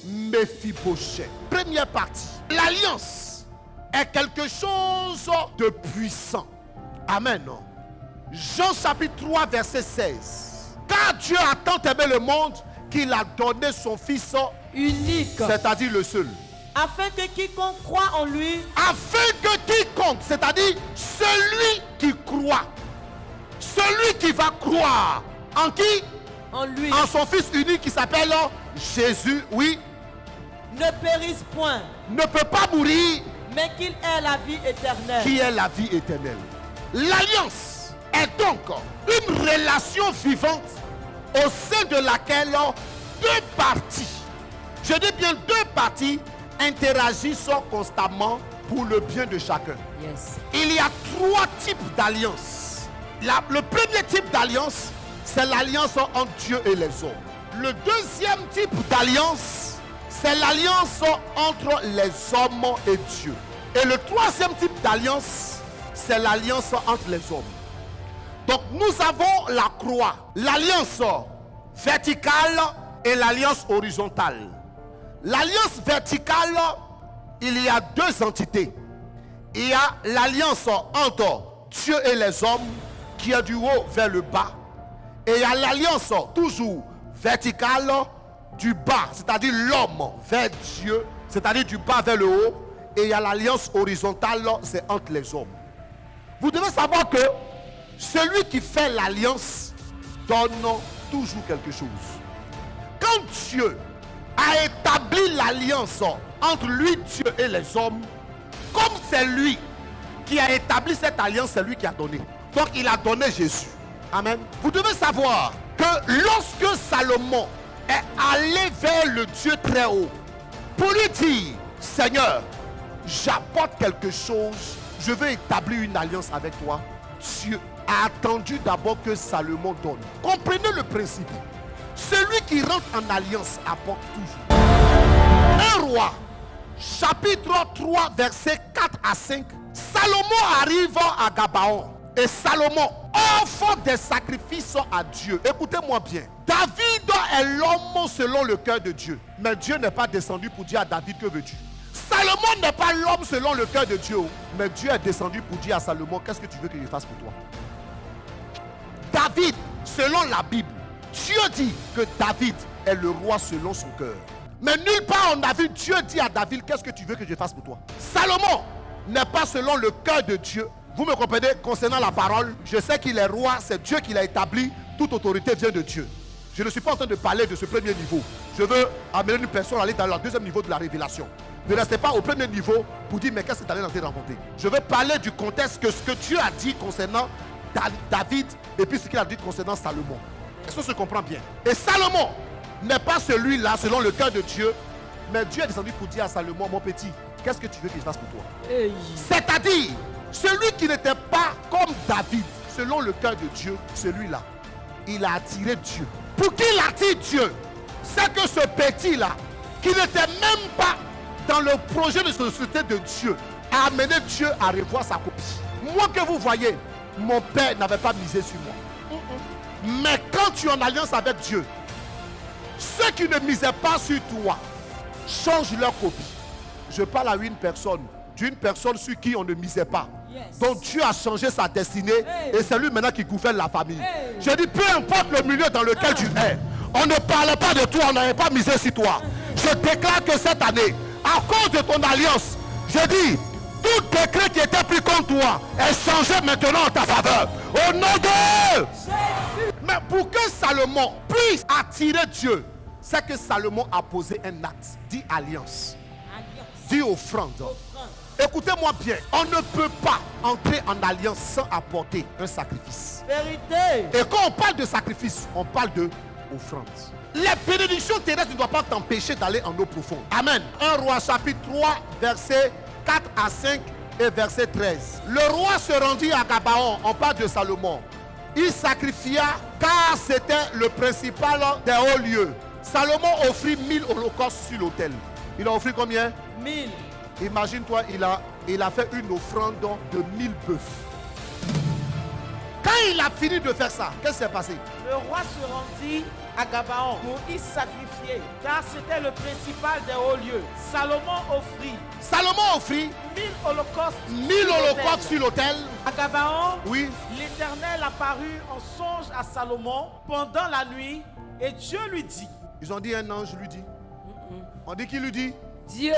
Méphibosheth. Première partie. L'alliance est quelque chose de puissant. Amen. Jean chapitre 3 verset 16. Car Dieu a tant aimé le monde qu'il a donné son Fils unique, c'est-à-dire le seul. afin que quiconque croit en lui, Afin que quiconque, c'est-à-dire celui qui croit, celui qui va croire en qui? en lui, En son Fils unique qui s'appelle Jésus, oui, ne périsse point, ne peut pas mourir, mais qu'il ait la vie éternelle. qui est la vie éternelle. L'alliance est donc une relation vivante au sein de laquelle deux parties, je dis bien deux parties, interagissent constamment pour le bien de chacun. Yes. Il y a trois types d'alliances. Le premier type d'alliance, c'est l'alliance entre Dieu et les hommes. Le deuxième type d'alliance, c'est l'alliance entre les hommes et Dieu. Et le troisième type d'alliance, c'est l'alliance entre les hommes. Donc nous avons la croix, l'alliance verticale et l'alliance horizontale. L'alliance verticale, il y a deux entités. Il y a l'alliance entre Dieu et les hommes qui est du haut vers le bas. Et il y a l'alliance toujours verticale du bas, c'est-à-dire l'homme vers Dieu, c'est-à-dire du bas vers le haut. Et il y a l'alliance horizontale, c'est entre les hommes. Vous devez savoir que celui qui fait l'alliance donne toujours quelque chose. Quand Dieu a établi l'alliance entre lui, Dieu et les hommes, comme c'est lui qui a établi cette alliance, c'est lui qui a donné. Donc il a donné Jésus. Amen. Vous devez savoir que lorsque Salomon est allé vers le Dieu très haut pour lui dire, Seigneur, j'apporte quelque chose, je veux établir une alliance avec toi, Dieu a attendu d'abord que Salomon donne. Comprenez le principe. Celui qui rentre en alliance apporte toujours. Un roi, chapitre 3, versets 4 à 5. Salomon arrive à Gabaon et Salomon offre des sacrifices à Dieu. Écoutez-moi bien. David est l'homme selon le cœur de Dieu. Mais Dieu n'est pas descendu pour dire à David, que veux-tu? Salomon n'est pas l'homme selon le cœur de Dieu. Mais Dieu est descendu pour dire à Salomon, qu'est-ce que tu veux que je fasse pour toi? David, selon la Bible, Dieu dit que David est le roi selon son cœur. Mais nulle part on a vu Dieu dire à David, qu'est-ce que tu veux que je fasse pour toi? Salomon n'est pas selon le cœur de Dieu. Vous me comprenez concernant la parole? Je sais qu'il est roi, c'est Dieu qui l'a établi. Toute autorité vient de Dieu. Je ne suis pas en train de parler de ce premier niveau. Je veux amener une personne à aller dans le deuxième niveau de la révélation. Ne restez pas au premier niveau pour dire, mais qu'est-ce que tu allais rencontrer? Je veux parler du contexte que ce que Dieu a dit concernant David et puis ce qu'il a dit concernant Salomon. Est-ce qu'on se comprend bien? Et Salomon n'est pas celui-là selon le cœur de Dieu, mais Dieu est descendu pour dire à Salomon, mon petit, qu'est-ce que tu veux que je fasse pour toi? Hey. C'est-à-dire, celui qui n'était pas comme David, selon le cœur de Dieu, celui-là, il a attiré Dieu. Pour qu'il attire Dieu, c'est que ce petit-là, qui n'était même pas dans le projet de société de Dieu, a amené Dieu à revoir sa copie. Moi que vous voyez, mon père n'avait pas misé sur moi. Mais quand tu es en alliance avec Dieu, ceux qui ne misaient pas sur toi changent leur copie. Je parle à une personne, d'une personne sur qui on ne misait pas. Yes. Donc Dieu a changé sa destinée. Hey. Et c'est lui maintenant qui gouverne la famille. Hey. Je dis, peu importe le milieu dans lequel tu es, on ne parlait pas de toi, on n'avait pas misé sur toi. Je déclare que cette année, à cause de ton alliance, je dis, tout décret qui était pris contre toi est changé maintenant en ta faveur. Au nom de Jésus. Mais pour que Salomon puisse attirer Dieu, c'est que Salomon a posé un acte, dit alliance, Alliance. dit offrande. Offrande. Écoutez-moi bien, on ne peut pas entrer en alliance sans apporter un sacrifice. Vérité. Et quand on parle de sacrifice, on parle de offrande. Les bénédictions terrestres ne doivent pas t'empêcher d'aller en eau profonde. Amen. 1 Roi chapitre 3, versets 4 à 5 et verset 13. Le roi se rendit à Gabaon, on parle de Salomon. Il sacrifia car c'était le principal des hauts lieux. Salomon offrit 1000 holocaustes sur l'autel. Il a offert combien? 1000. Imagine-toi, il a fait une offrande de 1000 bœufs. Quand il a fini de faire ça, qu'est-ce qui s'est passé? Le roi se rendit à Gabaon pour y sacrifier, car c'était le principal des hauts lieux. Salomon offrit 1000 holocaustes 1000 holocaustes sur l'autel. À Gabaon, Oui. l'Éternel apparut en songe à Salomon pendant la nuit et Dieu lui dit. Ils ont dit un ange lui dit. On dit qu'il lui dit. Dieu.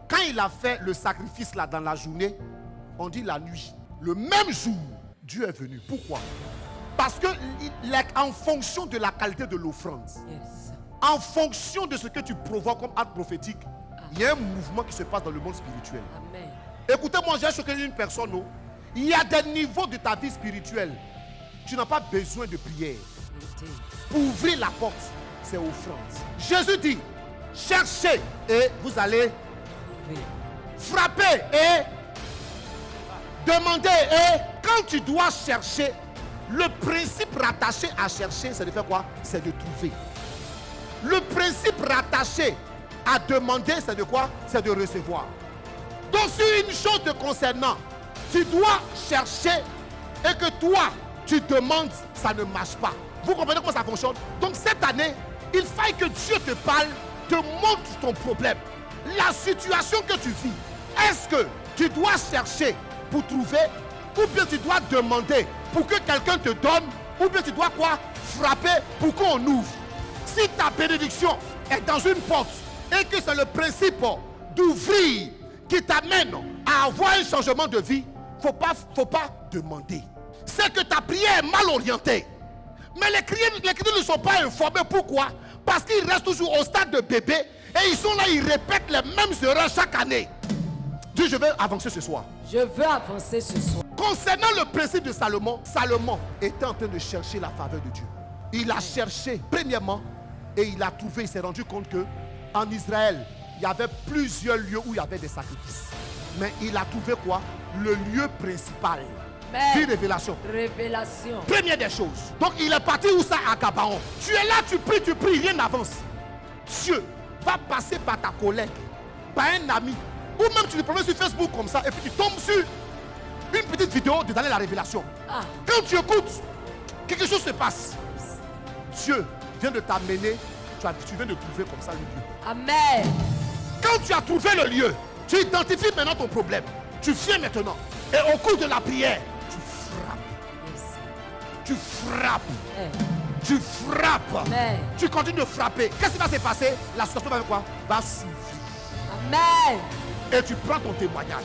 Quand il a fait le sacrifice là dans la journée, on dit la nuit. Le même jour, Dieu est venu. Pourquoi? Parce que en fonction de la qualité de l'offrande, en fonction de ce que tu provoques comme acte prophétique, il y a un mouvement qui se passe dans le monde spirituel. Amen. Écoutez-moi, j'ai choqué une personne. Oh. Il y a des niveaux de ta vie spirituelle. Tu n'as pas besoin de prière. Pour ouvrir la porte, c'est offrande. Jésus dit, cherchez et vous allez frapper et demander. Et quand tu dois chercher, le principe rattaché à chercher, c'est de faire quoi? C'est de trouver. Le principe rattaché à demander, c'est de quoi? C'est de recevoir. Donc si une chose te concernant, tu dois chercher et que toi, tu demandes, ça ne marche pas. Vous comprenez comment ça fonctionne? Donc cette année, il faille que Dieu te parle, te montre ton problème. La situation que tu vis, est-ce que tu dois chercher pour trouver ou bien tu dois demander pour que quelqu'un te donne ou bien tu dois quoi? Frapper pour qu'on ouvre. Si ta bénédiction est dans une porte et que c'est le principe d'ouvrir qui t'amène à avoir un changement de vie, faut pas demander. C'est que ta prière est mal orientée. Mais les chrétiens ne sont pas informés. Pourquoi? Parce qu'ils restent toujours au stade de bébé et ils sont là, ils répètent les mêmes erreurs chaque année. Dieu, je vais avancer ce soir. Je veux avancer ce soir. Concernant le principe de Salomon, Salomon était en train de chercher la faveur de Dieu. Il a cherché premièrement et il a trouvé, il s'est rendu compte que en Israël, il y avait plusieurs lieux où il y avait des sacrifices. Mais il a trouvé quoi? Le lieu principal. Puis révélation. Révélation. Première des choses. Donc il est parti où ça? À Gabaon. Tu es là, tu pries, rien n'avance. Dieu va passer par ta collègue, par un ami, ou même tu le promets sur Facebook comme ça, et puis tu tombes sur une petite vidéo de donner la révélation. Quand tu écoutes, quelque chose se passe. Dieu vient de t'amener, tu viens de trouver comme ça le lieu. Amen. Quand tu as trouvé le lieu, tu identifies maintenant ton problème. Tu viens maintenant. Et au cours de la prière, tu frappes. Tu frappes. Tu frappes. Tu continues de frapper. Qu'est-ce qui va se passer? La situation va faire quoi? Va s'ouvrir. Amen. Et tu prends ton témoignage.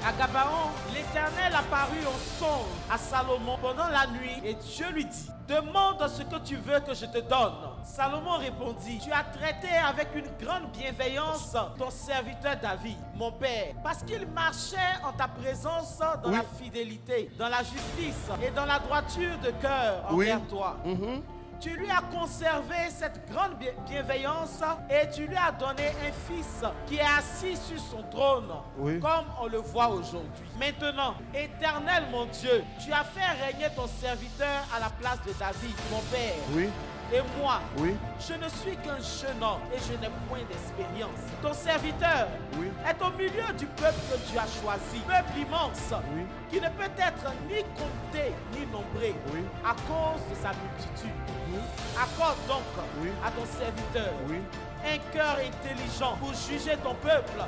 À Gabaon, l'Éternel apparut en songe à Salomon pendant la nuit et Dieu lui dit: demande ce que tu veux que je te donne. Salomon répondit: tu as traité avec une grande bienveillance ton serviteur David, mon père, parce qu'il marchait en ta présence dans la fidélité, dans la justice et dans la droiture de cœur envers toi. Tu lui as conservé cette grande bienveillance et tu lui as donné un fils qui est assis sur son trône, comme on le voit aujourd'hui. Maintenant, Éternel mon Dieu, tu as fait régner ton serviteur à la place de David, mon père. Et moi, je ne suis qu'un jeune homme et je n'ai point d'expérience. Ton serviteur est au milieu du peuple que tu as choisi, peuple immense, qui ne peut être ni compté ni nombré à cause de sa multitude. Accorde donc à ton serviteur un cœur intelligent pour juger ton peuple,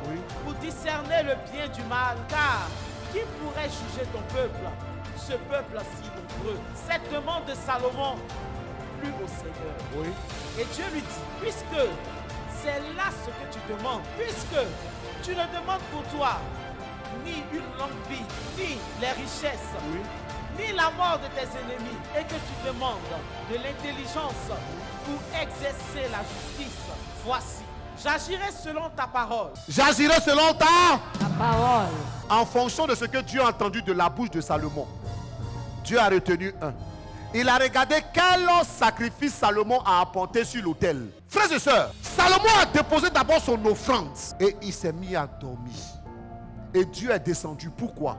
pour discerner le bien du mal, car qui pourrait juger ton peuple, ce peuple si nombreux? Cette demande de Salomon plus au Seigneur. Et Dieu lui dit: puisque c'est là ce que tu demandes, puisque tu ne demandes pour toi ni une longue vie, ni les richesses, ni la mort de tes ennemis, et que tu demandes de l'intelligence pour exercer la justice, voici, j'agirai selon ta parole. J'agirai selon ta parole. En fonction de ce que Dieu a entendu de la bouche de Salomon, Dieu a retenu un. Il a regardé quel sacrifice Salomon a apporté sur l'autel. Frères et sœurs, Salomon a déposé d'abord son offrande et il s'est mis à dormir. Et Dieu est descendu. Pourquoi?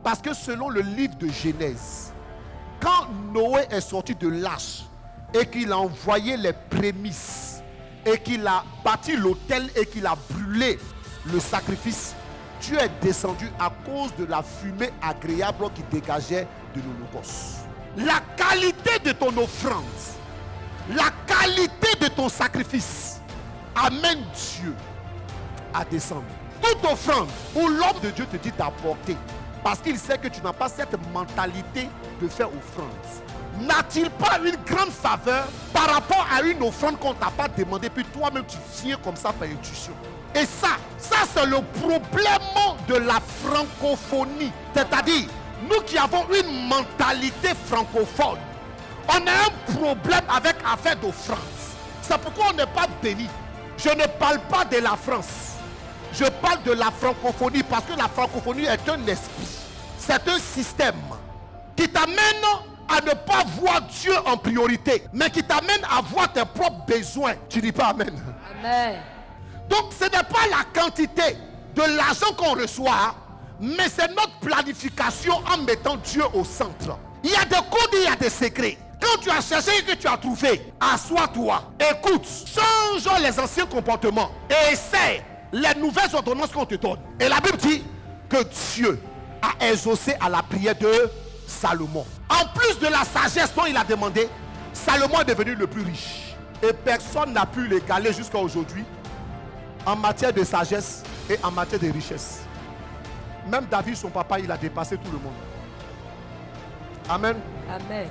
Parce que selon le livre de Genèse, quand Noé est sorti de l'arche et qu'il a envoyé les prémices et qu'il a bâti l'autel et qu'il a brûlé le sacrifice, Dieu est descendu à cause de la fumée agréable qui dégageait de l'holocauste. La qualité de ton offrande, la qualité de ton sacrifice amène Dieu à descendre. Toute offrande où l'homme de Dieu te dit d'apporter, parce qu'il sait que tu n'as pas cette mentalité de faire offrande, n'a-t-il pas une grande faveur par rapport à une offrande qu'on ne t'a pas demandé, puis toi-même tu viens comme ça par intuition? Et ça c'est le problème de la francophonie. C'est-à-dire, nous qui avons une mentalité francophone, on a un problème avec affaire d'offrande. C'est pourquoi on n'est pas béni. Je ne parle pas de la France. Je parle de la francophonie, parce que la francophonie est un esprit. C'est un système qui t'amène à ne pas voir Dieu en priorité, mais qui t'amène à voir tes propres besoins. Tu dis pas amen. Amen. Donc ce n'est pas la quantité de l'argent qu'on reçoit, mais c'est notre planification en mettant Dieu au centre. Il y a des codes, il y a des secrets. Quand tu as cherché et que tu as trouvé, assois-toi, écoute, change les anciens comportements et essaie les nouvelles ordonnances qu'on te donne. Et la Bible dit que Dieu a exaucé à la prière de Salomon. En plus de la sagesse dont il a demandé, Salomon est devenu le plus riche. Et personne n'a pu l'égaler jusqu'à aujourd'hui en matière de sagesse et en matière de richesse. Même David, son papa, il a dépassé tout le monde. Amen. Amen.